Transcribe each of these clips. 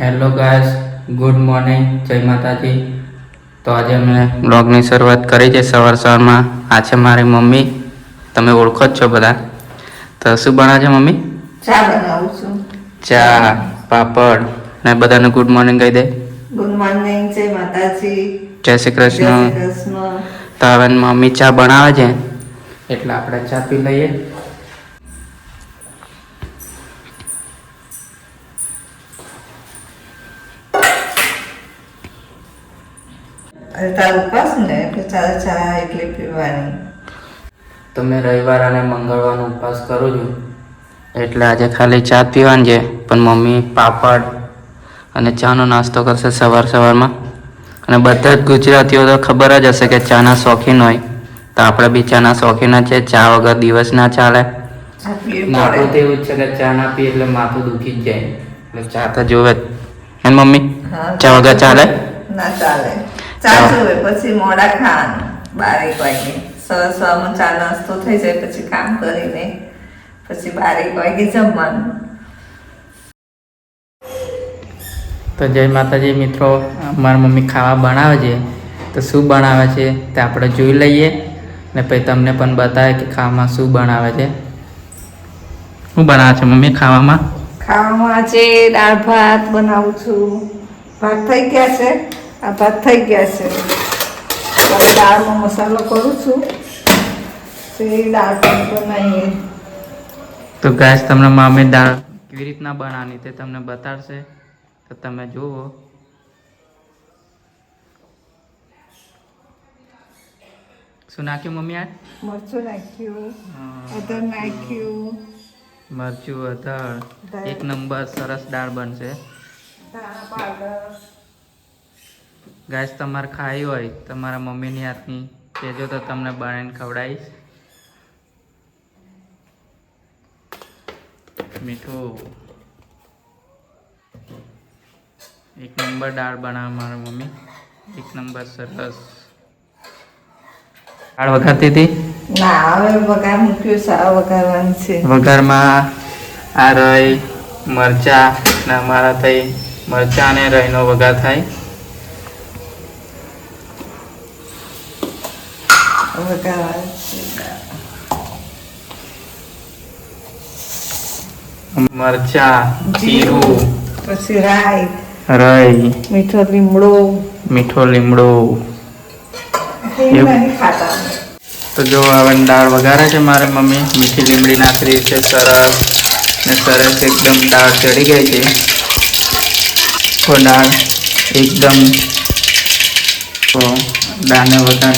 Hello guys, good morning, જય માતાજી. તો આજે અમે બ્લોગની શરૂઆત કરી છે સવારમાં. આ છે મારી મમ્મી, તમે ઓળખો જ છો બધા. તો શું બનાવે છે મમ્મી? ચા બનાવું છું. ચા, પાપડ ને બધાને ગુડ મોર્નિંગ કહી દે. ગુડ મોર્નિંગ, જય માતાજી. જય શ્રી કૃષ્ણ. તો હવે મમ્મી ચા બનાવે છે એટલે આપણે ચા પી લઈએ. તારું ઉપવાસ ને એટલે તારે ચા એટલી પીવાની. તો મેં રવિવાર અને મંગળવારનો ઉપવાસ કરું છું એટલે આજે ખાલી ચા પીવાની છે. પણ મમ્મી પાપડ અને ચાનો નાસ્તો કરશે સવારમાં. અને બધા જ ગુજરાતીઓ તો ખબર જ હશે કે ચાના શોખીન હોય, તો આપણે બી ચાના શોખીન જ છે. ચા વગર દિવસ ના ચાલે. આપણું તો એવું જ છે કે ચા ના પીએ એટલે માથું દુખી જ જાય, એટલે ચા તો જોવે જ. હે મમ્મી, ચા વગર ચાલે? ના ચાલે. ચા જોવે પછી મોડા ખાવાનું 12 વાગે. સવારમાં ચા નાસ્તો થઈ જાય પછી કામ કરીને પછી 12 વાગે જમવાનું. તો જય માતાજી મિત્રો, મારી મમ્મી ખાવા બનાવે છે. તો શું બનાવે છે તે આપણે જોઈ લઈએ ને પછી તમને પણ બતાવે કે ખાવામાં શું બનાવે છે. શું બનાવે છે મમ્મી ખાવામાં? ખાવામાં આજે દાળ ભાત બનાવું છું. ભાત થઈ ગયા છે, આ ભાત થઈ ગયા છે. હવે દાળમાં મસાલો કરું છું, તે દાળ ભાત બનાવીએ. તો ગાઈસ, તમને મમ્મી દાળ કેવી રીતના બનાવવાની તે તમને બતાડશે, તો તમે જુઓ. શું નાખ્યું મમ્મી? આ મરચું નાખ્યું, અદર નાખ્યું, મરચું, અદર. એક નંબર સરસ દાળ બનશે. ધાણા પાવડર. ગાઈસ, તમારે ખાવી હોય તમારા મમ્મીની હાથની કહેજો તો તમને બનાવીને ખવડાવીશ. મીઠું. એક નંબર દાળ બનાવે મારા મમ્મી, એક નંબર સરસ. દાળ વઘારતી હતી? ના, હવે વઘાર મૂક્યું છે, વઘારવાની છે. વઘારમાં આ રઈ, મરચા ને અમારા થઈ મરચા અને રઈનો વઘાર થાય. મરચા, જીરું, પછી રાઈ, મીઠો લીમડો. તો જો હવે દાળ વઘારે છે મારે મમ્મી, મીઠી લીમડી નાખી છે સરસ ને સરસ એકદમ દાળ ચડી ગઈ છે. તો દાળ એકદમ દાળને વઘાર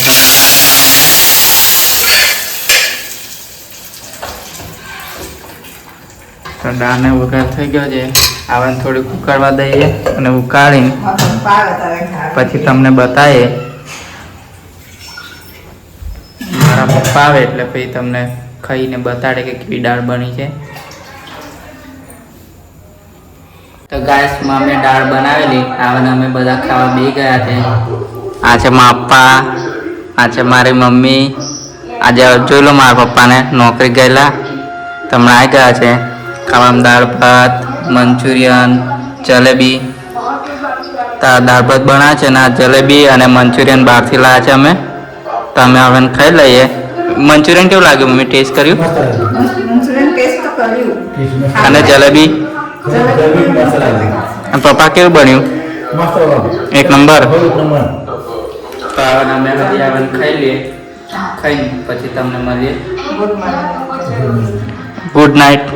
તો દાળને વઘાર થઈ ગયો છે. હવે થોડીક ઉકાળવા દઈએ અને ઉકાળીને પછી તમને બતાવીએ. મારા પપ્પા આવે એટલે પછી તમને ખાઈને બતાડે કે કેવી દાળ બની છે. તો ગાઈસ, મમ્મી દાળ બનાવેલી, હવે અમે બધા ખાવા બેસી ગયા છે. આ છે મારા પપ્પા, આ છે મારી મમ્મી. આજે જોઈ લો મારા પપ્પાને, નોકરી ગયેલા તમને આવી ગયા છે. ખાવામાં દાળ ભાત, મંચુરિયન, જલેબી. દાળ ભાત બનાવે છે ને આ જલેબી અને મંચુરિયન બહારથી લાવ્યા છે અમે. તો અમે હવે ખાઈ લઈએ. મંચુરિયન કેવું લાગ્યું મમ્મી? ટેસ્ટ કર્યું? અને જલેબી? પપ્પા કેવું બન્યું? એક નંબર. તો હવે અમે હજી હવે ખાઈ લઈએ, ખાઈને પછી તમને મળીએ. Good night.